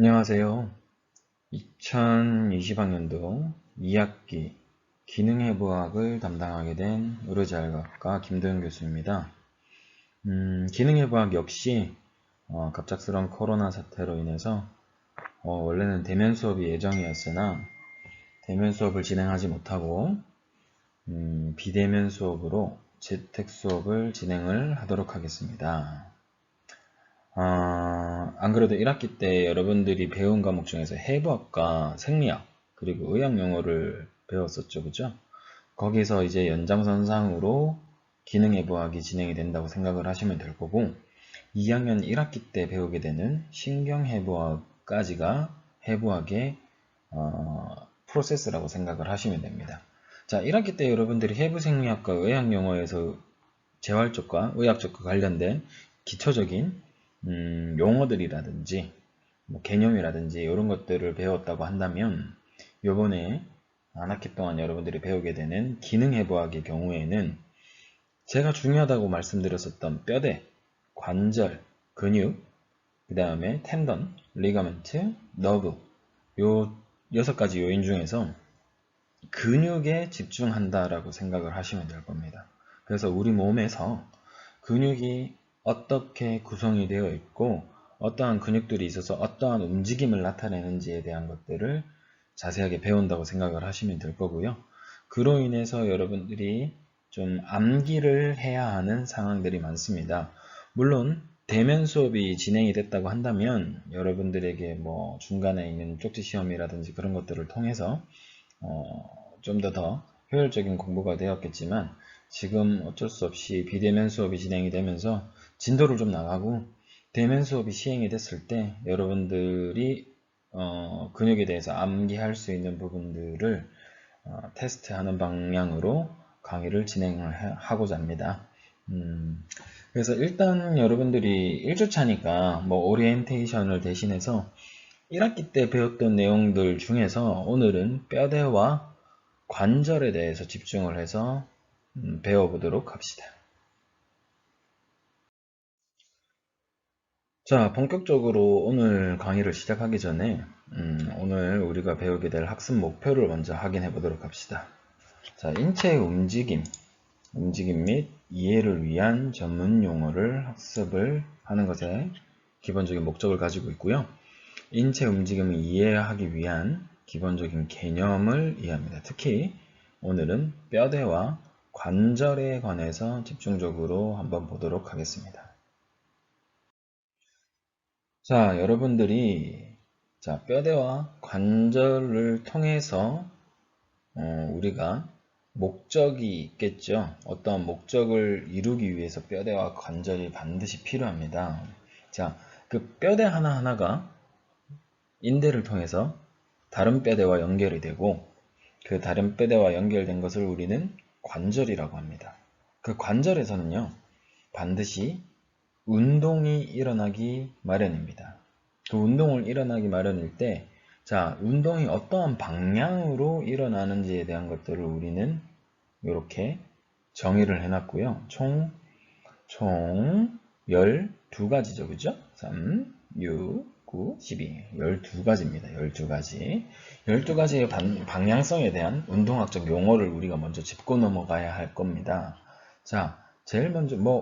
안녕하세요. 2020학년도 2학기 기능해부학을 담당하게 된 의료자율학과 김도현 교수입니다. 기능해부학 역시 갑작스러운 코로나 사태로 인해서 원래는 대면 수업이 예정이었으나 대면 수업을 진행하지 못하고 비대면 수업으로 재택 수업을 진행을 하도록 하겠습니다. 안 그래도 1학기 때 여러분들이 배운 과목 중에서 해부학과 생리학 그리고 의학용어를 배웠었죠, 그죠? 거기서 이제 연장선상으로 기능해부학이 진행이 된다고 생각을 하시면 될 거고 2학년 1학기 때 배우게 되는 신경해부학까지가 해부학의 프로세스라고 생각을 하시면 됩니다. 자, 1학기 때 여러분들이 해부생리학과 의학용어에서 재활쪽과 의학쪽과 관련된 기초적인 용어들이라든지 뭐 개념이라든지 이런 것들을 배웠다고 한다면 요번에 한 학기 동안 여러분들이 배우게 되는 기능해부학의 경우에는 제가 중요하다고 말씀드렸었던 뼈대, 관절, 근육, 그 다음에 텐던, 리가멘트, 너브 요 6가지 요인 중에서 근육에 집중한다라고 생각을 하시면 될 겁니다. 그래서 우리 몸에서 근육이 어떻게 구성이 되어 있고 어떠한 근육들이 있어서 어떠한 움직임을 나타내는지에 대한 것들을 자세하게 배운다고 생각을 하시면 될 거고요. 그로 인해서 여러분들이 좀 암기를 해야 하는 상황들이 많습니다. 물론 대면 수업이 진행이 됐다고 한다면 여러분들에게 뭐 중간에 있는 쪽지 시험이라든지 그런 것들을 통해서 좀 더 효율적인 공부가 되었겠지만 지금 어쩔 수 없이 비대면 수업이 진행이 되면서 진도를 좀 나가고 대면 수업이 시행이 됐을 때 여러분들이 근육에 대해서 암기할 수 있는 부분들을 테스트하는 방향으로 강의를 진행을 하고자 합니다. 그래서 일단 여러분들이 1주차니까 뭐 오리엔테이션을 대신해서 1학기 때 배웠던 내용들 중에서 오늘은 뼈대와 관절에 대해서 집중을 해서 배워보도록 합시다. 자, 본격적으로 오늘 강의를 시작하기 전에 오늘 우리가 배우게 될 학습 목표를 먼저 확인해 보도록 합시다. 자, 인체의 움직임 및 이해를 위한 전문 용어를 학습을 하는 것에 기본적인 목적을 가지고 있고요. 인체 움직임을 이해하기 위한 기본적인 개념을 이해합니다. 특히 오늘은 뼈대와 관절에 관해서 집중적으로 한번 보도록 하겠습니다. 자, 여러분들이 뼈대와 관절을 통해서 우리가 목적이 있겠죠. 어떤 목적을 이루기 위해서 뼈대와 관절이 반드시 필요합니다. 자, 그 뼈대 하나하나가 인대를 통해서 다른 뼈대와 연결이 되고 그 다른 뼈대와 연결된 것을 우리는 관절이라고 합니다. 그 관절에서는요, 반드시 운동이 일어나기 마련입니다. 그 운동을 일어나기 마련일 때, 자, 운동이 어떠한 방향으로 일어나는지에 대한 것들을 우리는 이렇게 정의를 해놨고요. 총 12가지죠. 그죠? 3, 6, 9, 12. 12가지입니다. 12가지. 12가지의 방향성에 대한 운동학적 용어를 우리가 먼저 짚고 넘어가야 할 겁니다. 자, 제일 먼저 제가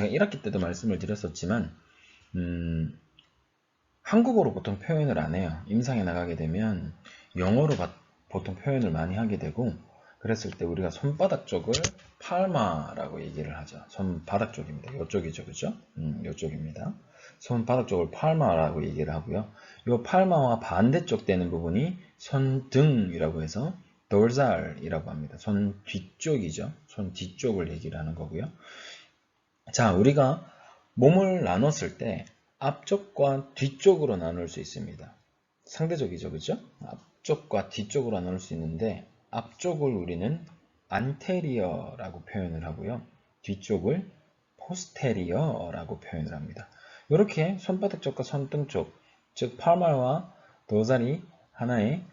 1학기 때도 말씀을 드렸었지만 한국어로 보통 표현을 안 해요. 임상에 나가게 되면 영어로 보통 표현을 많이 하게 되고 그랬을 때 우리가 손바닥 쪽을 팔마라고 얘기를 하죠. 손바닥 쪽입니다. 이쪽이죠. 그죠? 이쪽입니다. 손바닥 쪽을 팔마라고 얘기를 하고요. 이 팔마와 반대쪽 되는 부분이 손등이라고 해서 돌살이라고 합니다. 손 뒤쪽이죠. 손 뒤쪽을 얘기를 하는 거고요. 자, 우리가 몸을 나눴을 때 앞쪽과 뒤쪽으로 나눌 수 있습니다. 상대적이죠, 그죠? 앞쪽과 뒤쪽으로 나눌 수 있는데 앞쪽을 우리는 안테리어라고 표현을 하고요. 뒤쪽을 포스테리어라고 표현을 합니다. 이렇게 손바닥 쪽과 손등 쪽, 즉 팔말과 도살이 하나의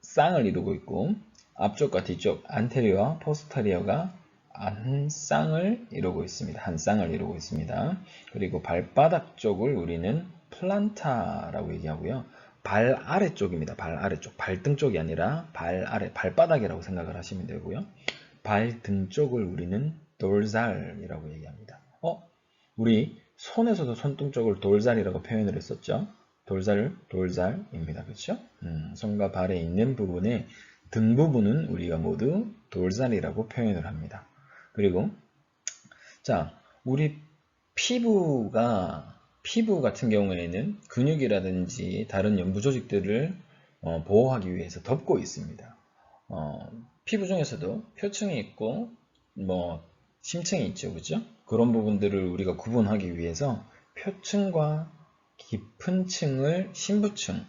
쌍을 이루고 있고 앞쪽과 뒤쪽, 안테리어와 포스테리어가 한 쌍을 이루고 있습니다. 한 쌍을 이루고 있습니다. 그리고 발바닥 쪽을 우리는 플란타라고 얘기하고요. 발 아래쪽입니다. 발 아래쪽. 발등 쪽이 아니라 발 아래, 발바닥이라고 생각을 하시면 되고요. 발등 쪽을 우리는 돌살이라고 얘기합니다. 우리 손에서도 손등 쪽을 돌살이라고 표현을 했었죠. 돌살입니다. 그렇죠? 손과 발에 있는 부분에 등 부분은 우리가 모두 돌살이라고 표현을 합니다. 그리고 자, 우리 피부 같은 경우에는 근육이라든지 다른 연부 조직들을 보호하기 위해서 덮고 있습니다. 피부 중에서도 표층이 있고 심층이 있죠. 그죠? 그런 부분들을 우리가 구분하기 위해서 표층과 깊은 층을 심부층,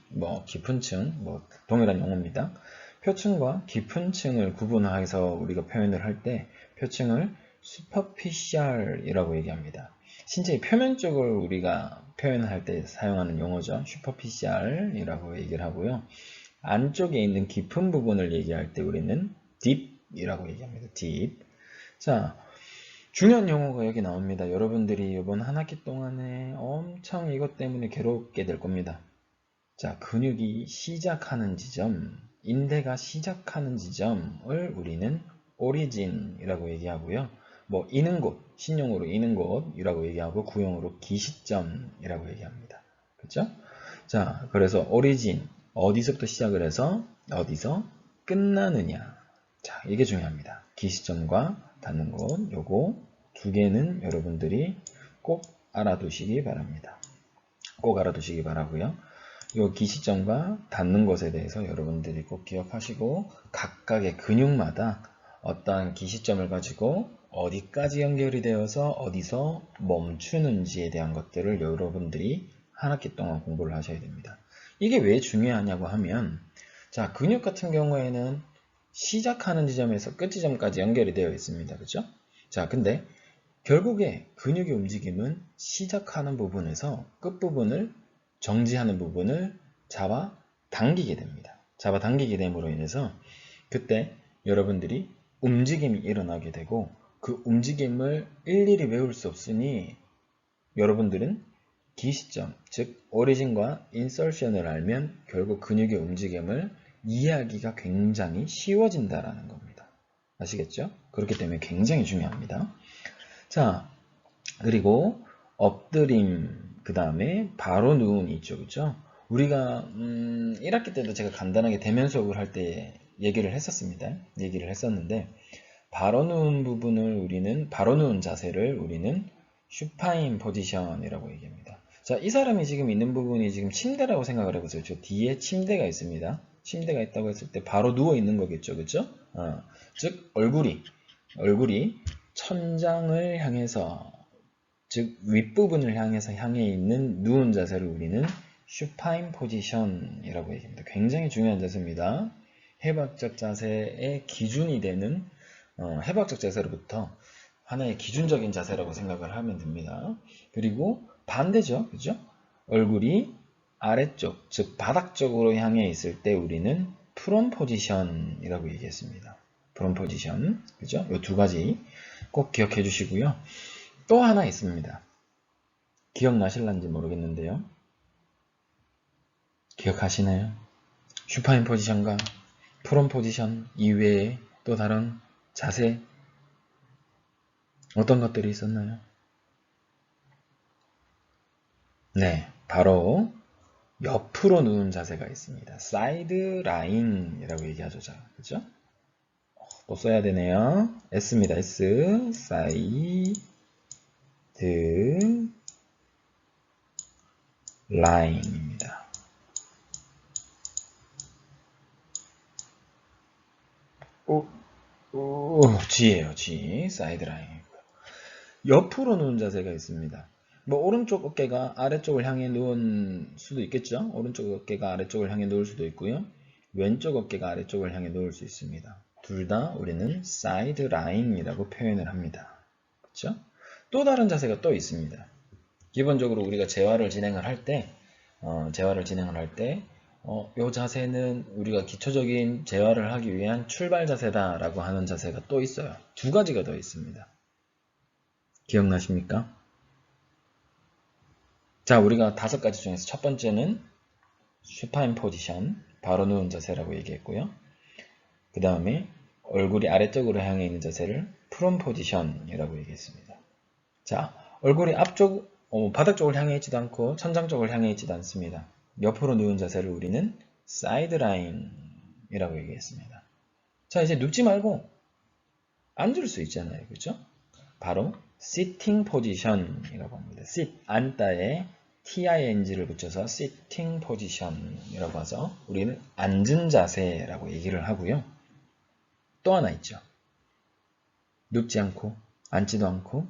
깊은 층, 동일한 용어입니다. 표층과 깊은 층을 구분해서 우리가 표현을 할 때 표층을 superficial이라고 얘기합니다. 신체의 표면 쪽을 우리가 표현할 때 사용하는 용어죠. superficial이라고 얘기를 하고요. 안쪽에 있는 깊은 부분을 얘기할 때 우리는 deep이라고 얘기합니다. deep. 자, 중요한 용어가 여기 나옵니다. 여러분들이 이번 한 학기 동안에 엄청 이것 때문에 괴롭게 될 겁니다. 자, 근육이 시작하는 지점, 인대가 시작하는 지점을 우리는 오리진이라고 얘기하고요. 이는 곳, 신용으로 이는 곳이라고 얘기하고 구용으로 기시점이라고 얘기합니다. 그렇죠? 자, 그래서 오리진, 어디서부터 시작을 해서 어디서 끝나느냐. 자, 이게 중요합니다. 기시점과 닿는 곳, 요거 두 개는 여러분들이 꼭 알아두시기 바랍니다. 꼭 알아두시기 바라고요. 요 기시점과 닿는 것에 대해서 여러분들이 꼭 기억하시고 각각의 근육마다 어떠한 기시점을 가지고 어디까지 연결이 되어서 어디서 멈추는지에 대한 것들을 여러분들이 한 학기 동안 공부를 하셔야 됩니다. 이게 왜 중요하냐고 하면 자, 근육 같은 경우에는 시작하는 지점에서 끝 지점까지 연결이 되어 있습니다. 그렇죠? 자, 근데 결국에 근육의 움직임은 시작하는 부분에서 끝부분을 정지하는 부분을 잡아 당기게 됩니다. 잡아 당기게 됨으로 인해서 그때 여러분들이 움직임이 일어나게 되고 그 움직임을 일일이 외울 수 없으니 여러분들은 기시점, 즉 오리진과 인설션을 알면 결국 근육의 움직임을 이해하기가 굉장히 쉬워진다라는 겁니다. 아시겠죠? 그렇기 때문에 굉장히 중요합니다. 자, 그리고 엎드림, 그 다음에 바로 누움이 있죠. 그죠? 우리가 1학기 때도 제가 간단하게 대면 수업을 할 때 얘기를 했었는데 바로 누운 부분을 우리는 바로 누운 자세를 우리는 슈파인 포지션이라고 얘기합니다. 자, 이 사람이 지금 있는 부분이 지금 침대라고 생각을 해보세요. 저 뒤에 침대가 있습니다. 침대가 있다고 했을 때 바로 누워 있는 거겠죠. 그죠? 즉 얼굴이 천장을 향해서 즉 윗부분을 향해 있는 누운 자세를 우리는 슈파인 포지션이라고 얘기합니다. 굉장히 중요한 자세입니다. 해박적 자세의 기준이 되는 해박적 자세로부터 하나의 기준적인 자세라고 생각을 하면 됩니다. 그리고 반대죠. 그죠? 얼굴이 아래쪽, 즉 바닥 쪽으로 향해 있을 때 우리는 프론 포지션이라고 얘기했습니다. 프론 포지션. 그죠? 이 두 가지 꼭 기억해 주시고요. 또 하나 있습니다. 기억나실란지 모르겠는데요. 기억하시나요? 슈파인 포지션과 프론 포지션 이외에 또 다른 자세 어떤 것들이 있었나요? 네, 바로 옆으로 누운 자세가 있습니다. 사이드 라인이라고 얘기하죠. 그죠? 또 써야 되네요. S입니다. S. 사이드 라인입니다. G예요. G. 사이드 라인. 옆으로 누운 자세가 있습니다. 오른쪽 어깨가 아래쪽을 향해 누운 수도 있겠죠. 오른쪽 어깨가 아래쪽을 향해 누울 수도 있고요. 왼쪽 어깨가 아래쪽을 향해 누울 수 있습니다. 둘 다 우리는 사이드 라인이라고 표현을 합니다. 그렇죠? 또 다른 자세가 또 있습니다. 기본적으로 우리가 재활을 진행을 할 때 요 자세는 우리가 기초적인 재활을 하기 위한 출발 자세다라고 하는 자세가 또 있어요. 두 가지가 더 있습니다. 기억나십니까? 자, 우리가 5가지 중에서 첫 번째는 슈파인 포지션, 바로 누운 자세라고 얘기했고요. 그 다음에 얼굴이 아래쪽으로 향해 있는 자세를 프론 포지션이라고 얘기했습니다. 자, 얼굴이 앞쪽, 바닥 쪽을 향해 있지도 않고 천장 쪽을 향해 있지도 않습니다. 옆으로 누운 자세를 우리는 사이드 라인이라고 얘기했습니다. 자, 이제 눕지 말고 앉을 수 있잖아요. 그렇죠? 바로 sitting position이라고 합니다. sit, 앉다에 ting를 붙여서 sitting position이라고 해서 우리는 앉은 자세라고 얘기를 하고요. 또 하나 있죠. 눕지 않고 앉지도 않고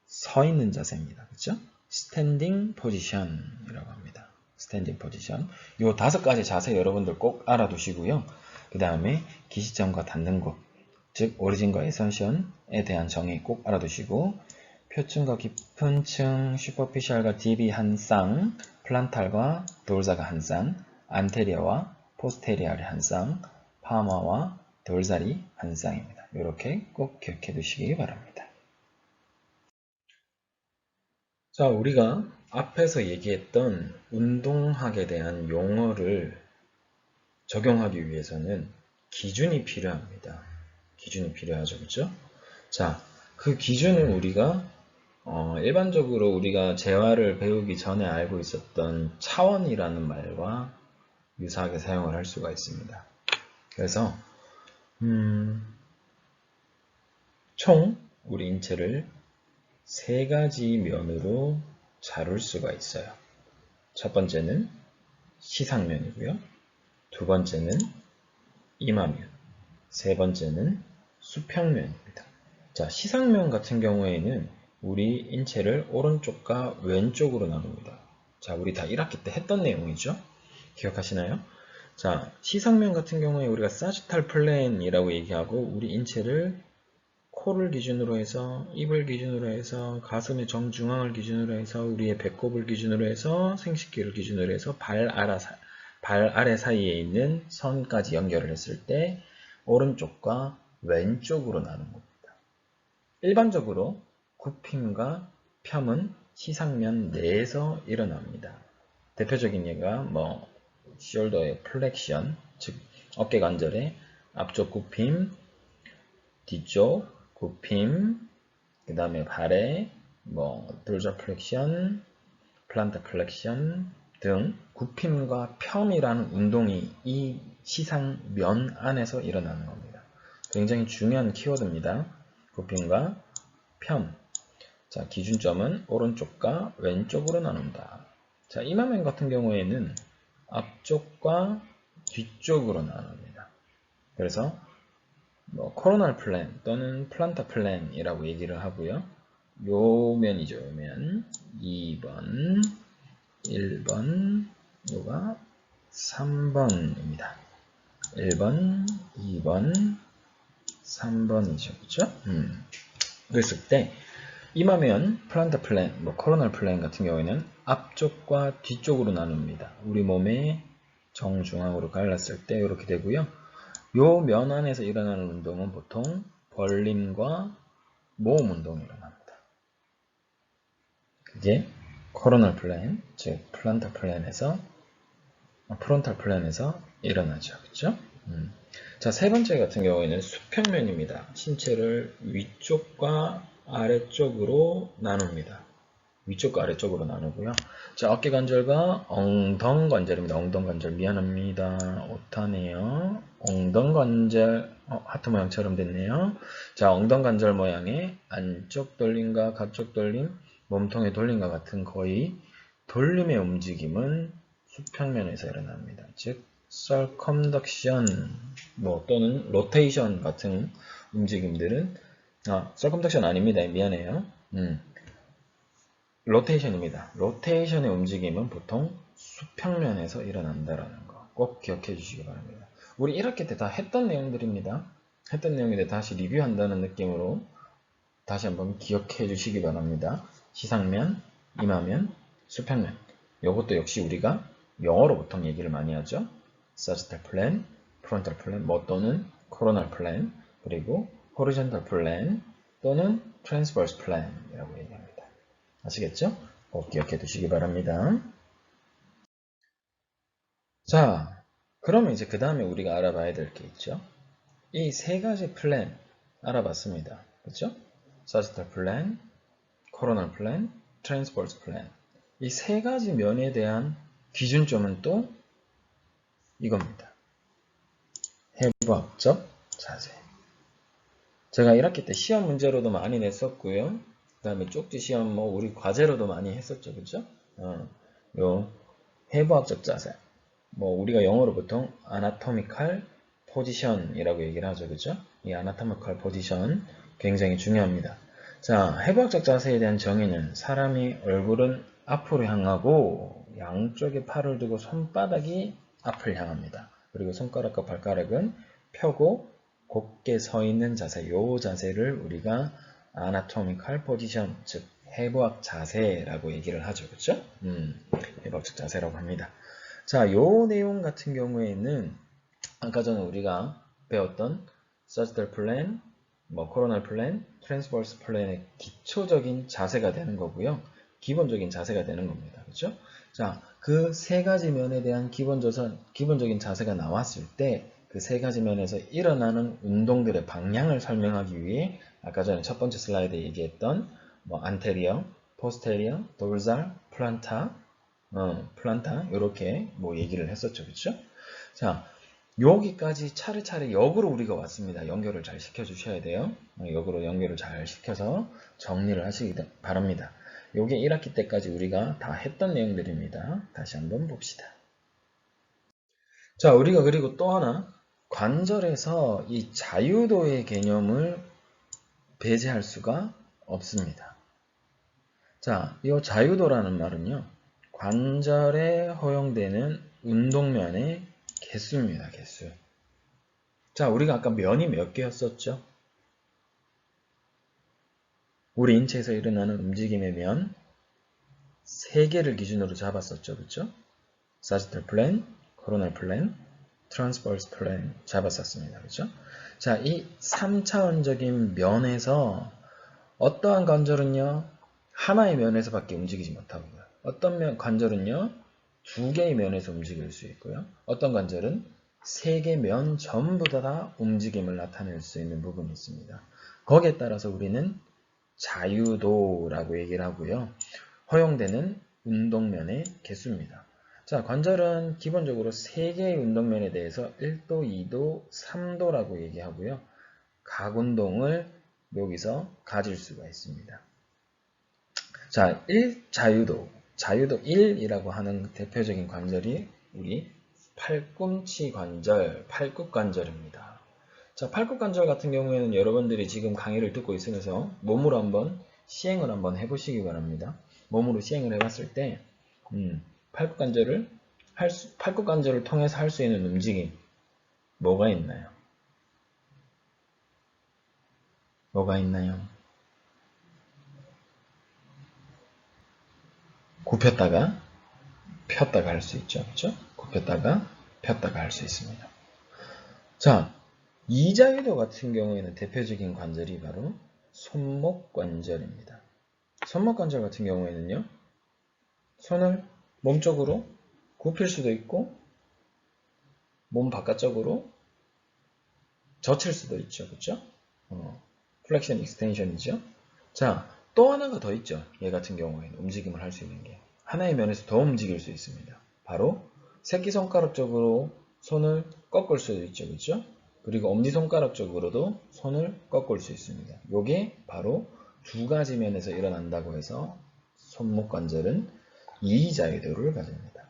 서 있는 자세입니다. 그렇죠? standing position이라고 합니다. standing position. 이 5가지 자세 여러분들 꼭 알아두시고요. 그 다음에 기시점과 닿는 곳, 즉 오리진과 에센션에 대한 정의 꼭 알아두시고, 표층과 깊은 층, 슈퍼피셜과 딥이 한 쌍, 플란탈과 돌사가 한 쌍, 안테리어와 포스테리어를 한 쌍, 파마와 돌살이 한 쌍입니다. 이렇게 꼭 기억해 두시기 바랍니다. 자, 우리가 앞에서 얘기했던 운동학에 대한 용어를 적용하기 위해서는 기준이 필요합니다. 기준이 필요하죠. 그렇죠? 자, 그 기준은 우리가 일반적으로 우리가 재활을 배우기 전에 알고 있었던 차원이라는 말과 유사하게 사용을 할 수가 있습니다. 그래서 총 우리 인체를 3가지 면으로 자를 수가 있어요. 첫 번째는 시상면이고요. 두 번째는 이마면, 세 번째는 수평면입니다. 자, 시상면 같은 경우에는 우리 인체를 오른쪽과 왼쪽으로 나눕니다. 자, 우리 다 1학기 때 했던 내용이죠. 기억하시나요? 자, 시상면 같은 경우에 우리가 사지탈 플랜이라고 얘기하고 우리 인체를 코를 기준으로 해서, 입을 기준으로 해서, 가슴의 정중앙을 기준으로 해서, 우리의 배꼽을 기준으로 해서, 생식기를 기준으로 해서 발 아래 사이에 있는 선까지 연결을 했을 때 오른쪽과 왼쪽으로 나눈 겁니다. 일반적으로 굽힘과 펴은 시상면 내에서 일어납니다. 대표적인 예가 숄더의 플렉션, 즉 어깨 관절의 앞쪽 굽힘, 뒤쪽 굽힘, 그 다음에 발의 돌자 플렉션, 플란타 플렉션 등 굽힘과 펴이라는 운동이 이 시상면 안에서 일어나는 겁니다. 굉장히 중요한 키워드입니다. 굽힘과 펴. 자, 기준점은 오른쪽과 왼쪽으로 나눈다. 자, 이마면 같은 경우에는 앞쪽과 뒤쪽으로 나눕니다. 그래서 코로날 플랜 또는 플란타 플랜이라고 얘기를 하고요. 요 면이죠. 요 면 2번, 1번, 요가 3번입니다. 1번, 2번, 3번이죠. 그렇죠? 그랬을 때 이마면 플란타 플랜, 코로날 플랜 같은 경우에는 앞쪽과 뒤쪽으로 나눕니다. 우리 몸의 정중앙으로 갈랐을 때 이렇게 되고요. 요 면 안에서 일어나는 운동은 보통 벌림과 모음 운동이 일어납니다. 그게 코로널 플랜, 즉 플란타 플랜에서 프론탈 플랜에서 일어나죠. 그렇죠? 자, 세 번째 같은 경우에는 수평면입니다. 신체를 위쪽과 아래쪽으로 나눕니다. 위쪽과 아래쪽으로 나누고요. 자, 어깨 관절과 엉덩 관절입니다. 엉덩 관절 미안합니다. 오타네요. 엉덩 관절 하트 모양처럼 됐네요. 자, 엉덩 관절 모양의 안쪽 돌림과 가쪽 돌림, 몸통의 돌림과 같은 거의 돌림의 움직임은 수평면에서 일어납니다. 즉 circumduction 또는 rotation 같은 움직임들은 circumduction 아닙니다. 미안해요. 로테이션입니다. 로테이션의 움직임은 보통 수평면에서 일어난다라는 거 꼭 기억해 주시기 바랍니다. 우리 1학기 때 다 했던 내용들입니다. 했던 내용인데 다시 리뷰한다는 느낌으로 다시 한번 기억해 주시기 바랍니다. 시상면, 이마면, 수평면. 이것도 역시 우리가 영어로 보통 얘기를 많이 하죠. sagittal plan, frontal plan, 뭐 또는 coronal plan, 그리고 horizontal plan 또는 transverse plan이라고 얘기합니다. 아시겠죠? 꼭 기억해 두시기 바랍니다. 자, 그러면 이제 그 다음에 우리가 알아봐야 될 게 있죠. 이 세 가지 플랜 알아봤습니다. 그렇죠? sagittal plan, coronal plan, transverse plan. 이 세 가지 면에 대한 기준점은 또 이겁니다. 해부학적 자세. 제가 1학기 때 시험 문제로도 많이 냈었고요. 그 다음에 쪽지 시험 뭐 우리 과제로도 많이 했었죠. 그죠? 요 해부학적 자세. 뭐 우리가 영어로 보통 anatomical position이라고 얘기를 하죠. 그죠? 이 anatomical position 굉장히 중요합니다. 자, 해부학적 자세에 대한 정의는 사람이 얼굴은 앞으로 향하고 양쪽에 팔을 두고 손바닥이 앞을 향합니다. 그리고 손가락과 발가락은 펴고 곧게 서 있는 자세, 요 자세를 우리가 anatomical position, 즉 해부학 자세라고 얘기를 하죠. 그렇죠? 해부학적 자세라고 합니다. 자, 요 내용 같은 경우에는 아까 전에 우리가 배웠던 sagittal plan, 뭐 coronal plan, transverse plan의 기초적인 자세가 되는 거고요. 기본적인 자세가 되는 겁니다. 그렇죠? 자, 그 세 가지 면에 대한 기본적인 자세가 나왔을 때 그 세 가지 면에서 일어나는 운동들의 방향을 설명하기 위해 아까 전에 첫 번째 슬라이드에 얘기했던 뭐 anterior, posterior, dorsal, plantar 이렇게 뭐 얘기를 했었죠. 그렇죠? 자, 여기까지 차례차례 역으로 우리가 왔습니다. 연결을 잘 시켜주셔야 돼요. 역으로 연결을 잘 시켜서 정리를 하시기 바랍니다. 요게 1학기 때까지 우리가 다 했던 내용들입니다. 다시 한번 봅시다. 자, 우리가 그리고 또 하나 관절에서 이 자유도의 개념을 배제할 수가 없습니다. 자, 이 자유도라는 말은요. 관절에 허용되는 운동면의 개수입니다. 개수. 자, 우리가 아까 면이 몇 개였었죠? 우리 인체에서 일어나는 움직임의 면 3개를 기준으로 잡았었죠. 그렇죠? sagittal plan, coronal plan, transverse plan 잡았었습니다. 그렇죠? 자, 이 3차원적인 면에서 어떠한 관절은요, 하나의 면에서밖에 움직이지 못하고요. 어떤 관절은요, 2개의 면에서 움직일 수 있고요. 어떤 관절은 3개 면 전부 다 움직임을 나타낼 수 있는 부분이 있습니다. 거기에 따라서 우리는 자유도라고 얘기를 하고요. 허용되는 운동면의 개수입니다. 자, 관절은 기본적으로 3개의 운동면에 대해서 1도, 2도, 3도라고 얘기하고요. 각 운동을 여기서 가질 수가 있습니다. 자, 1자유도, 자유도 1이라고 하는 대표적인 관절이 우리 팔꿈치 관절, 팔굽관절입니다. 자, 팔굽관절 같은 경우에는 여러분들이 지금 강의를 듣고 있으면서 몸으로 한번 시행을 한번 해보시기 바랍니다. 몸으로 시행을 해봤을 때 팔굽관절을 통해서 할 수 있는 움직임 뭐가 있나요? 뭐가 있나요? 굽혔다가 폈다가 할 수 있죠. 그렇죠? 굽혔다가 폈다가 할 수 있습니다. 자, 이자유도 같은 경우에는 대표적인 관절이 바로 손목관절입니다. 손목관절 같은 경우에는요. 손을 몸쪽으로 굽힐 수도 있고 몸 바깥쪽으로 젖힐 수도 있죠. 그렇죠? 플렉션 익스텐션이죠. 자, 또 하나가 더 있죠. 얘 같은 경우에는 움직임을 할 수 있는 게 하나의 면에서 더 움직일 수 있습니다. 바로 새끼손가락 쪽으로 손을 꺾을 수도 있죠. 그렇죠? 그리고 엄지손가락 쪽으로도 손을 꺾을 수 있습니다. 요게 바로 두 가지 면에서 일어난다고 해서 손목관절은 2자유도를 가집니다.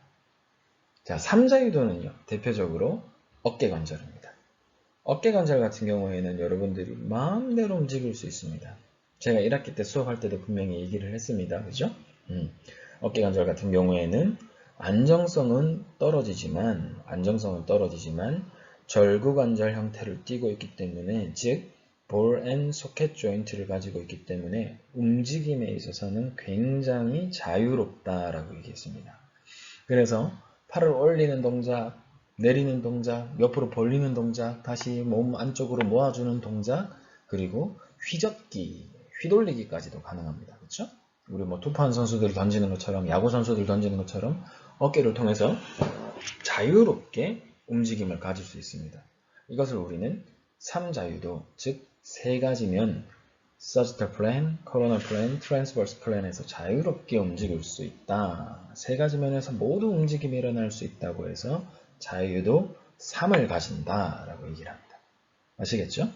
자, 3자유도는요. 대표적으로 어깨관절입니다. 어깨관절 같은 경우에는 여러분들이 마음대로 움직일 수 있습니다. 제가 1학기 때 수업할 때도 분명히 얘기를 했습니다. 그죠? 어깨관절 같은 경우에는 안정성은 떨어지지만 절구관절 형태를 띠고 있기 때문에 즉 볼 앤 소켓 조인트를 가지고 있기 때문에 움직임에 있어서는 굉장히 자유롭다라고 얘기했습니다. 그래서 팔을 올리는 동작, 내리는 동작, 옆으로 벌리는 동작, 다시 몸 안쪽으로 모아주는 동작, 그리고 휘젓기, 휘돌리기까지도 가능합니다. 그렇죠? 우리 뭐 투판 선수들 던지는 것처럼, 야구 선수들 던지는 것처럼 어깨를 통해서 자유롭게 움직임을 가질 수 있습니다. 이것을 우리는 3자유도, 즉 3가지면 Sagittal Plane, Coronal Plane, Transverse Plane에서 자유롭게 움직일 수 있다. 3가지 면에서 모두 움직임이 일어날 수 있다고 해서 자유도 3을 가진다 라고 얘기를 합니다. 아시겠죠?